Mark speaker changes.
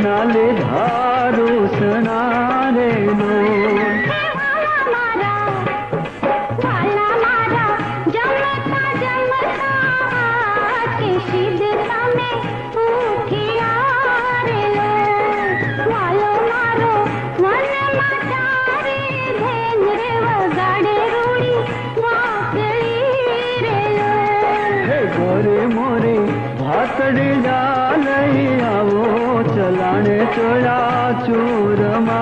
Speaker 1: नाले धारू सुनारे लो
Speaker 2: वाला मारा जमता जमता के शिदता में उठिया रे लो वालो मारो मन मातारे धेंद्रे वगाड़े रूड़ी वाकड़ी रे लो
Speaker 1: हे गोरे मोरे भातड़ी जा लई आवो चलाने चोरा चूरमा